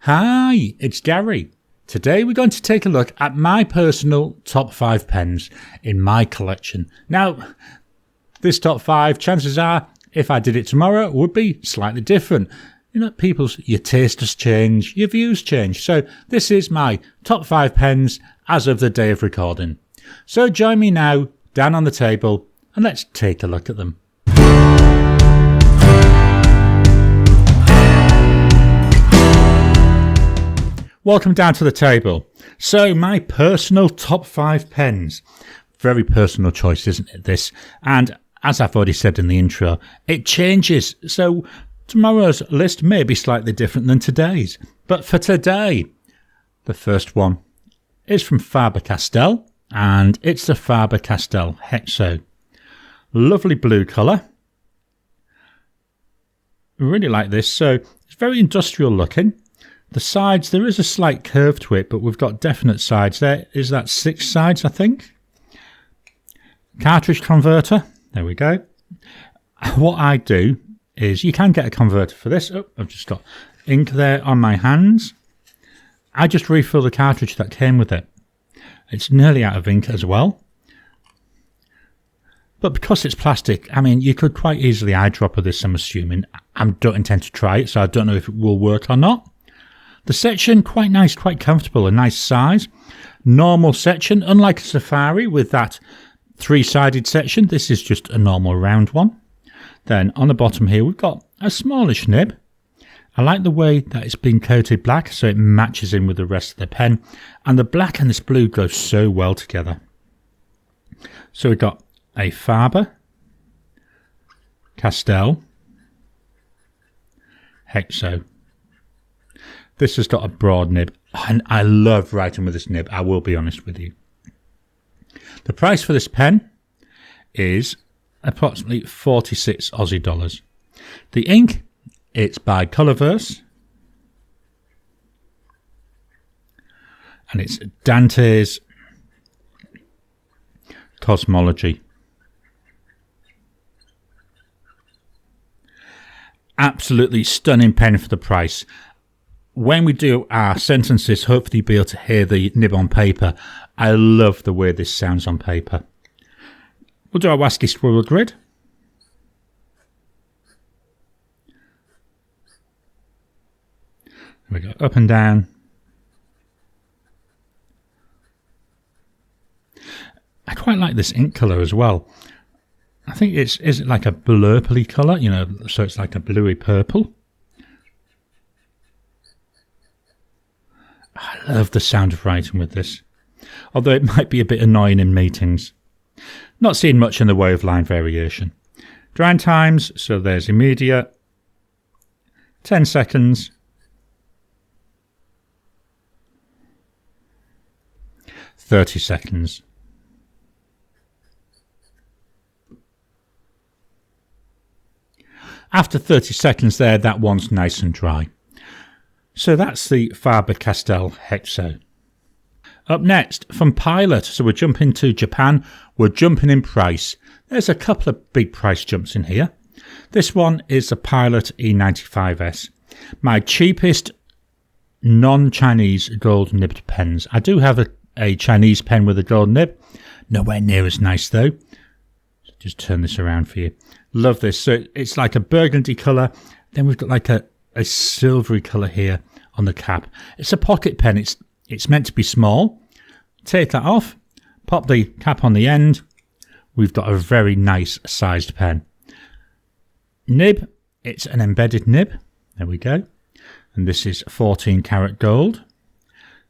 Hi, it's Gary. Today we're going to take a look at my personal top 5 pens in my collection. Now, this top 5, chances are, if I did it tomorrow, would be slightly different. You know, your tastes change, your views change. So this is my top 5 pens as of the day of recording. So join me now, down on the table, and let's take a look at them. Welcome down to the table. So my personal top 5 pens. Very personal choice, isn't it, this? And as I've already said in the intro, it changes. So tomorrow's list may be slightly different than today's. But for today, the first one is from Faber-Castell, and it's the Faber-Castell Hexo. Lovely blue colour. Really like this. So it's very industrial looking. The sides, there is a slight curve to it, but we've got definite sides there. Is that 6 sides, I think? Cartridge converter. There we go. What I do is, you can get a converter for this. Oh, I've just got ink there on my hands. I just refill the cartridge that came with it. It's nearly out of ink as well. But because it's plastic, I mean, you could quite easily eyedropper this, I'm assuming. I don't intend to try it, so I don't know if it will work or not. The section, quite nice, quite comfortable, a nice size. Normal section, unlike a Safari with that 3-sided section, this is just a normal round one. Then on the bottom here, we've got a smallish nib. I like the way that it's been coated black, so it matches in with the rest of the pen. And the black and this blue go so well together. So we've got a Faber-Castell Hexo. This has got a broad nib, and I love writing with this nib, I will be honest with you. The price for this pen is approximately 46 Aussie dollars. The ink, it's by Colorverse, and it's Dante's Cosmology. Absolutely stunning pen for the price. When we do our sentences, hopefully you'll be able to hear the nib on paper. I love the way this sounds on paper. We'll do our WASCII squirrel grid. There we go, up and down. I quite like this ink colour as well. I think is it like a blurply colour, you know, so it's like a bluey purple. I love the sound of writing with this, although it might be a bit annoying in meetings. Not seeing much in the way of line variation. Drying times, so there's immediate, 10 seconds, 30 seconds. After 30 seconds there, that one's nice and dry. So that's the Faber-Castell Hexo. Up next, from Pilot, so we're jumping to Japan, we're jumping in price. There's a couple of big price jumps in here. This one is the Pilot E95S. My cheapest non-Chinese gold nibbed pens. I do have a Chinese pen with a gold nib. Nowhere near as nice though. Just turn this around for you. Love this. So it's like a burgundy colour. Then we've got like a silvery colour here on the cap. It's a pocket pen. It's meant to be small. Take that off. Pop the cap on the end. We've got a very nice sized pen. Nib. It's an embedded nib. There we go. And this is 14 karat gold.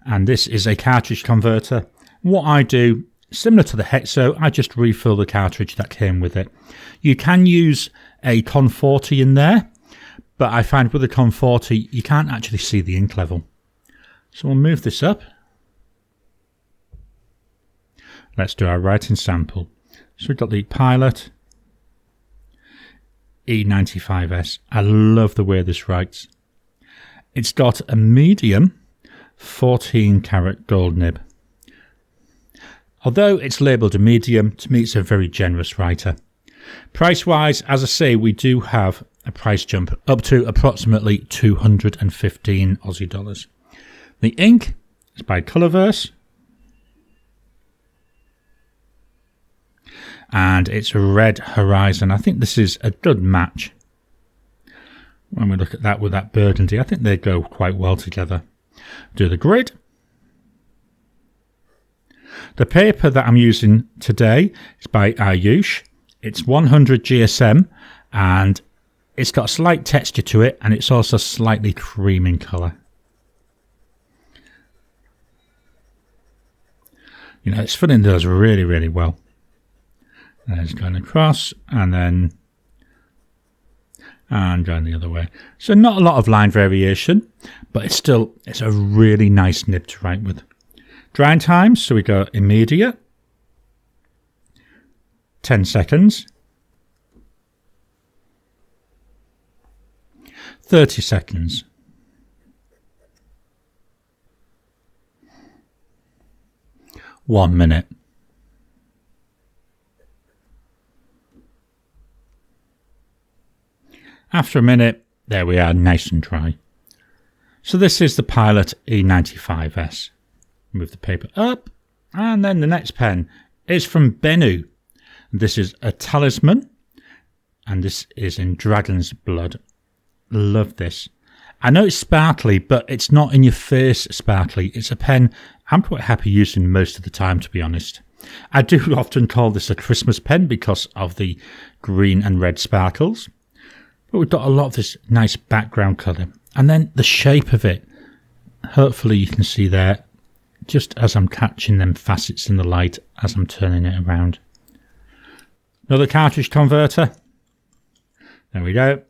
And this is a cartridge converter. What I do, similar to the Hexo, I just refill the cartridge that came with it. You can use a Con 40 in there. But I find with the Con 40, you can't actually see the ink level. So we'll move this up. Let's do our writing sample. So we've got the Pilot E95S. I love the way this writes. It's got a medium 14 karat gold nib. Although it's labelled a medium, to me it's a very generous writer. Price wise, as I say, we do have a price jump up to approximately 215 Aussie dollars. The ink is by Colorverse, and it's a Red Horizon. I think this is a good match. When we look at that with that burgundy, I think they go quite well together. Do the grid. The paper that I'm using today is by Ayush. It's 100 GSM, and it's got a slight texture to it, and it's also slightly cream in colour. You know, it's filling those really, really well. And it's going across, and then going the other way. So not a lot of line variation, but it's a really nice nib to write with. Drying times, so we go immediate, 10 seconds, 30 seconds, 1 minute. After a minute, there we are, nice and dry. So this is the Pilot E95S. Move the paper up, and then the next pen is from Benu. This is a Talisman, and this is in Dragon's Blood. Love this. I know it's sparkly, but it's not in your face sparkly. It's a pen I'm quite happy using most of the time, to be honest. I do often call this a Christmas pen because of the green and red sparkles. But we've got a lot of this nice background colour. And then the shape of it. Hopefully you can see there, just as I'm catching them facets in the light as I'm turning it around. Another cartridge converter. There we go.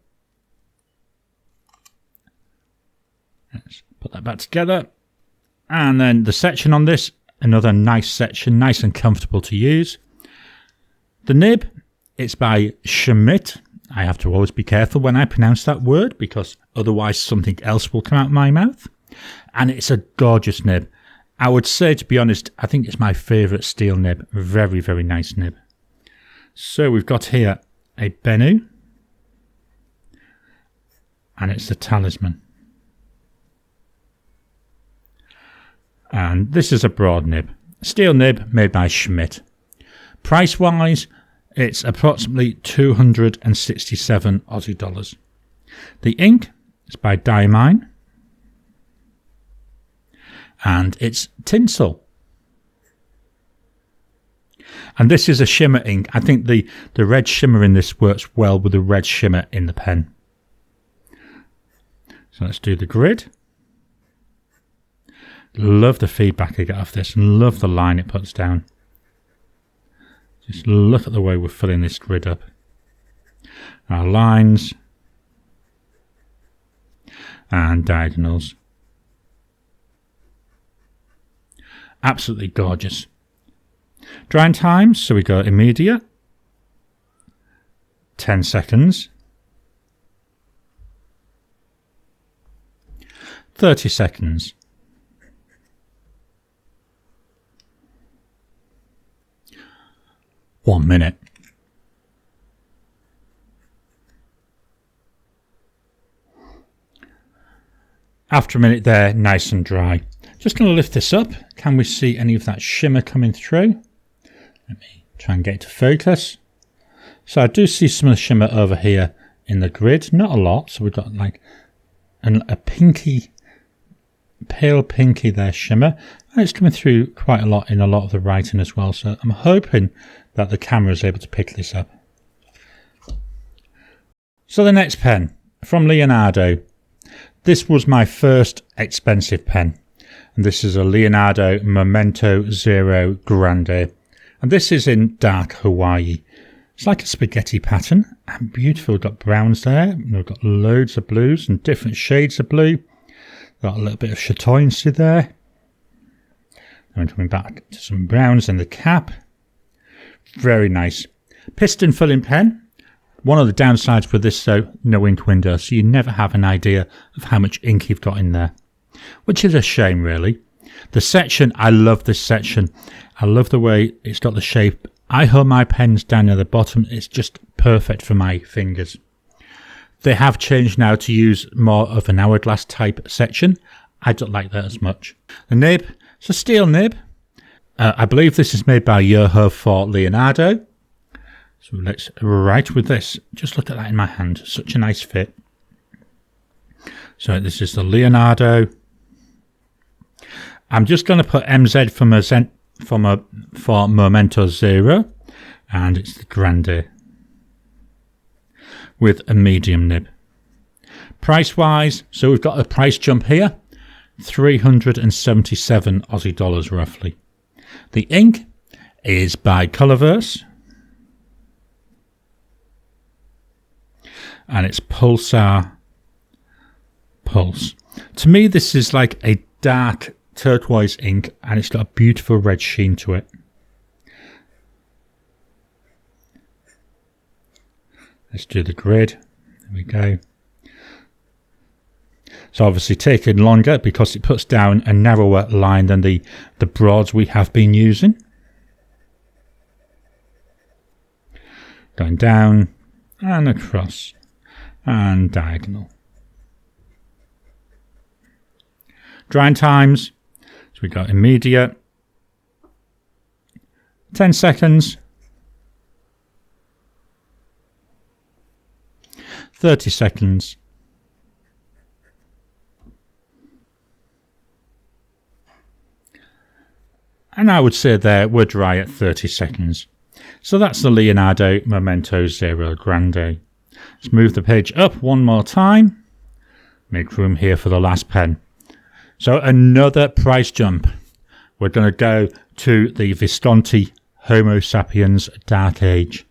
Let's put that back together. And then the section on this, another nice section, nice and comfortable to use. The nib, it's by Schmidt. I have to always be careful when I pronounce that word because otherwise something else will come out of my mouth. And it's a gorgeous nib. I would say, to be honest, I think it's my favourite steel nib. Very, very nice nib. So we've got here a Benu. And it's the Talisman. And this is a broad nib. Steel nib made by Schmidt. Price-wise, it's approximately 267 Aussie dollars. The ink is by Diamine. And it's Tinsel. And this is a shimmer ink. I think the red shimmer in this works well with the red shimmer in the pen. So let's do the grid. Love the feedback I get off this and love the line it puts down. Just look at the way we're filling this grid up. Our lines and diagonals. Absolutely gorgeous. Drying times, so we go immediate, 10 seconds, 30 seconds, 1 minute. After a minute there, nice and dry. Just going to lift this up. Can we see any of that shimmer coming through? Let me try and get it to focus. So I do see some of the shimmer over here in the grid. Not a lot. So we've got like a pinky, pale pinky there shimmer. And it's coming through quite a lot in a lot of the writing as well. So I'm hoping that the camera is able to pick this up. So the next pen from Leonardo. This was my first expensive pen. And this is a Leonardo Momento Zero Grande. And this is in dark Hawaii. It's like a spaghetti pattern. And beautiful. We've got browns there. We've got loads of blues and different shades of blue. Got a little bit of chatoyancy there. Then coming back to some browns in the cap. Very nice. Piston filling pen. One of the downsides with this though, no ink window. So you never have an idea of how much ink you've got in there. Which is a shame really. The section, I love this section. I love the way it's got the shape. I hold my pens down near the bottom. It's just perfect for my fingers. They have changed now to use more of an hourglass type section. I don't like that as much. The nib, it's a steel nib. I believe this is made by Yoho for Leonardo. So let's write with this. Just look at that in my hand. Such a nice fit. So this is the Leonardo. I'm just going to put MZ for Momento 0. And it's the Grande. With a medium nib. Price wise, so we've got a price jump here. 377 Aussie dollars roughly. The ink is by Colorverse. And it's Pulsar Pulse. To me, this is like a dark turquoise ink, and it's got a beautiful red sheen to it. Let's do the grid. There we go. It's obviously taken longer because it puts down a narrower line than the broads we have been using. Going down and across and diagonal. Drying times. So we got immediate. 10 seconds. 30 seconds. And I would say there we're dry at 30 seconds. So that's the Leonardo Momento 0 Grande. Let's move the page up one more time. Make room here for the last pen. So another price jump. We're going to go to the Visconti Homo Sapiens Dark Age.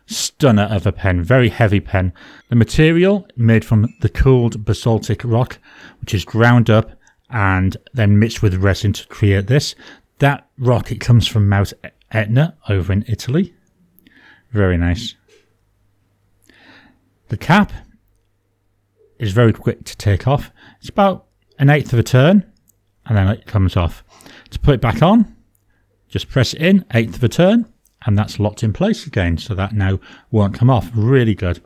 Stunner of a pen, very heavy pen. The material made from the cooled basaltic rock, which is ground up and then mixed with resin to create this. That rock, it comes from Mount Etna over in Italy. Very nice. The cap is very quick to take off. It's about 1/8 of a turn and then it comes off. To put it back on, just press it in, 1/8 of a turn, and that's locked in place again, so that now won't come off. Really good.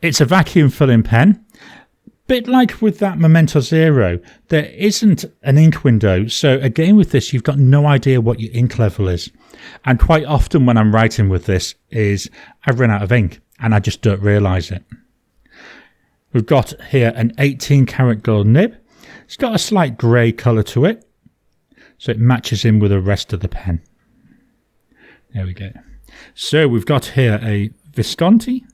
It's a vacuum filling pen. Bit like with that Momento 0, there isn't an ink window. So again with this, you've got no idea what your ink level is. And quite often when I'm writing with this is I've run out of ink and I just don't realise it. We've got here an 18 karat gold nib. It's got a slight grey colour to it. So it matches in with the rest of the pen. There we go. So we've got here a Visconti.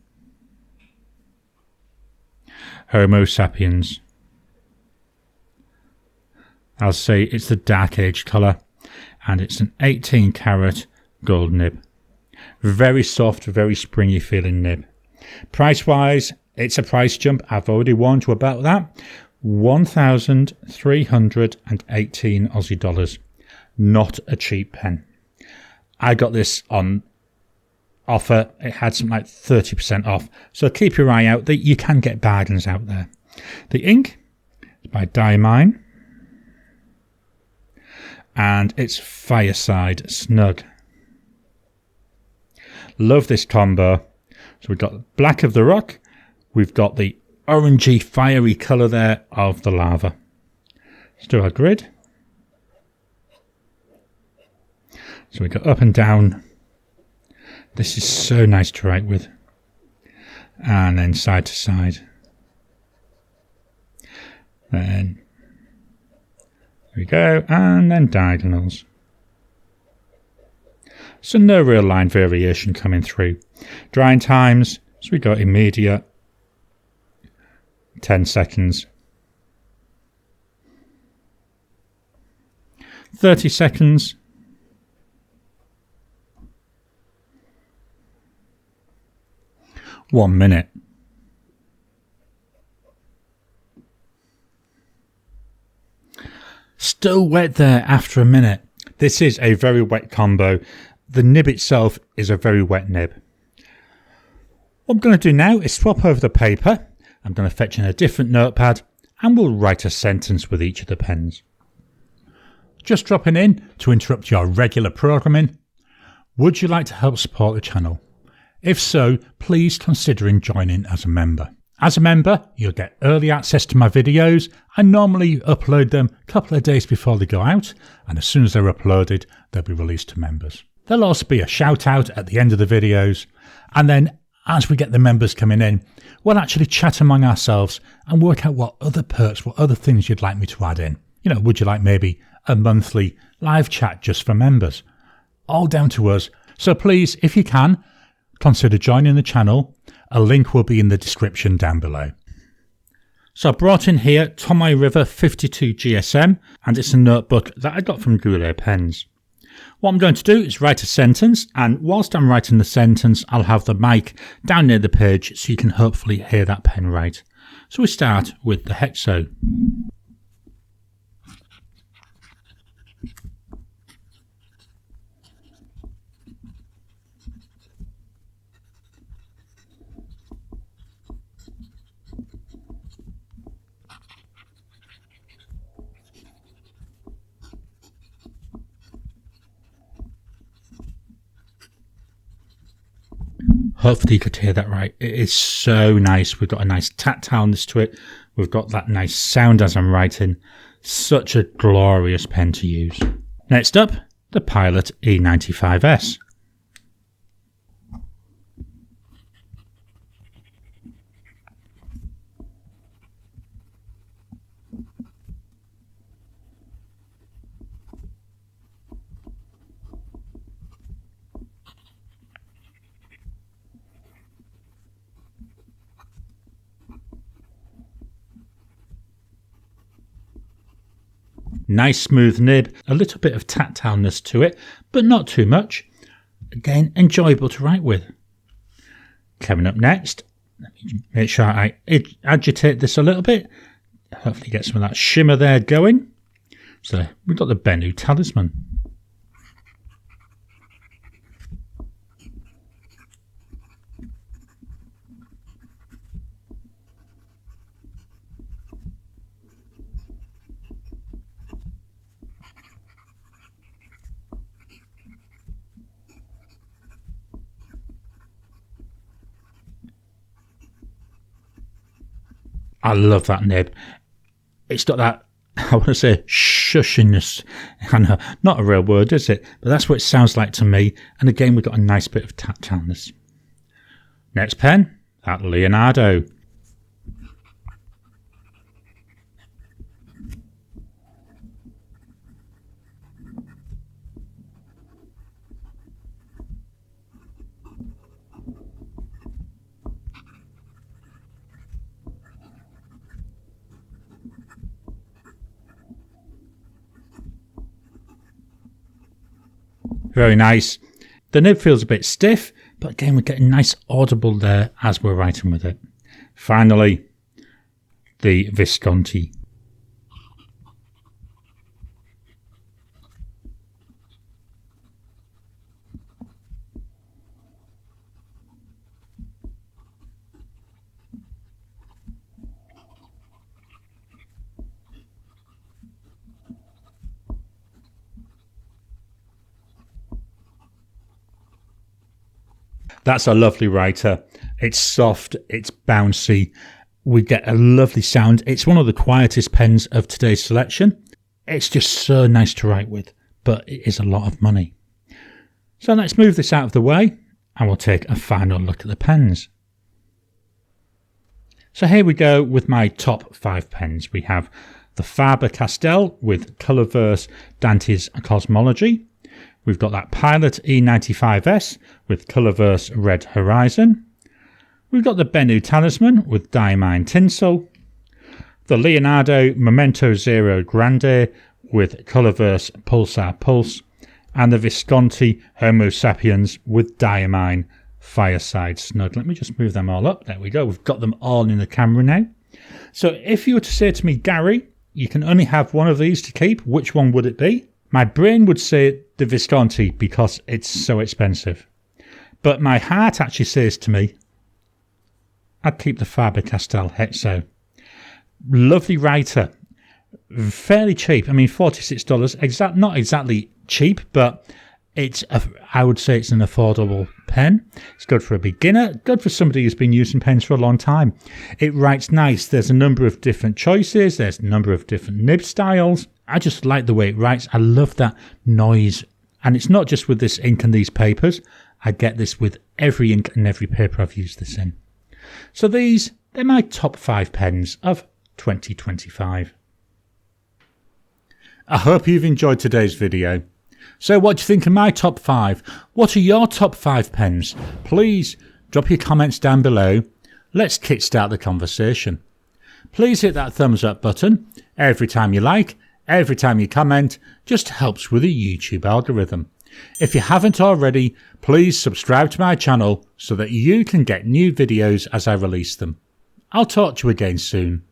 Homo Sapiens. I'll say it's the Dark Age colour. And it's an 18 karat gold nib. Very soft, very springy feeling nib. Price wise, it's a price jump. I've already warned you about that. 1,318 Aussie dollars. Not a cheap pen. I got this on offer. It had something like 30% off. So keep your eye out. You can get bargains out there. The ink is by Diamine. And it's Fireside Snug. Love this combo. So we've got black of the rock. We've got the orangey, fiery colour there of the lava. Let's do our grid. So we go up and down. This is so nice to write with. And then side to side. Then there we go. And then diagonals. So no real line variation coming through. Drying times. So we got immediate. 10 seconds. 30 seconds. 1 minute. Still wet there after a minute. This is a very wet combo. The nib itself is a very wet nib. What I'm going to do now is swap over the paper. I'm going to fetch in a different notepad and we'll write a sentence with each of the pens. Just dropping in to interrupt your regular programming. Would you like to help support the channel? If so, please consider joining as a member. As a member, you'll get early access to my videos. I normally upload them a couple of days before they go out, and as soon as they're uploaded, they'll be released to members. There'll also be a shout out at the end of the videos, and then as we get the members coming in, we'll actually chat among ourselves and work out what other perks, what other things you'd like me to add in. You know, would you like maybe a monthly live chat just for members? All down to us. So please, if you can, consider joining the channel. A link will be in the description down below. So I brought in here Tomoe River 52 GSM, and it's a notebook that I got from Grande Pens. What I'm going to do is write a sentence, and whilst I'm writing the sentence, I'll have the mic down near the page so you can hopefully hear that pen write. So we start with the Hexo. Hopefully you could hear that right. It is so nice. We've got a nice tactileness to it. We've got that nice sound as I'm writing. Such a glorious pen to use. Next up, the Pilot E95S. Nice smooth nib, a little bit of tactileness to it, but not too much. Again, enjoyable to write with. Coming up next, let me make sure I agitate this a little bit. Hopefully get some of that shimmer there going. So we've got the Benu Talisman. I love that nib. It's got that, I want to say, shushiness. I know, not a real word, is it? But that's what it sounds like to me. And again, we've got a nice bit of tactileness. Next pen, that Leonardo. Very nice. The nib feels a bit stiff, but again, we're getting nice audible there as we're writing with it. Finally, the Visconti. That's a lovely writer. It's soft, it's bouncy. We get a lovely sound. It's one of the quietest pens of today's selection. It's just so nice to write with, but it is a lot of money. So let's move this out of the way and we'll take a final look at the pens. So here we go with my top 5 pens. We have the Faber-Castell with Colorverse Dante's Cosmology. We've got that Pilot E95S with Colorverse Red Horizon. We've got the Benu Talisman with Diamine Tinsel. The Leonardo Momento Zero Grande with Colorverse Pulsar Pulse. And the Visconti Homo Sapiens with Diamine Fireside Snug. Let me just move them all up. There we go. We've got them all in the camera now. So if you were to say to me, Gary, you can only have one of these to keep, which one would it be? My brain would say the Visconti because it's so expensive. But my heart actually says to me, I'd keep the Faber-Castell Hexo. Lovely writer. Fairly cheap. I mean, $46. Not exactly cheap, but I would say it's an affordable pen. It's good for a beginner, good for somebody who's been using pens for a long time. It writes nice. There's a number of different choices. There's a number of different nib styles. I just like the way it writes. I love that noise. And it's not just with this ink and these papers. I get this with every ink and every paper I've used this in. So they're my top 5 pens of 2025. I hope you've enjoyed today's video. So what do you think of my top 5? What are your top 5 pens? Please drop your comments down below. Let's kickstart the conversation. Please hit that thumbs up button. Every time you like, every time you comment, just helps with the YouTube algorithm. If you haven't already, please subscribe to my channel so that you can get new videos as I release them. I'll talk to you again soon.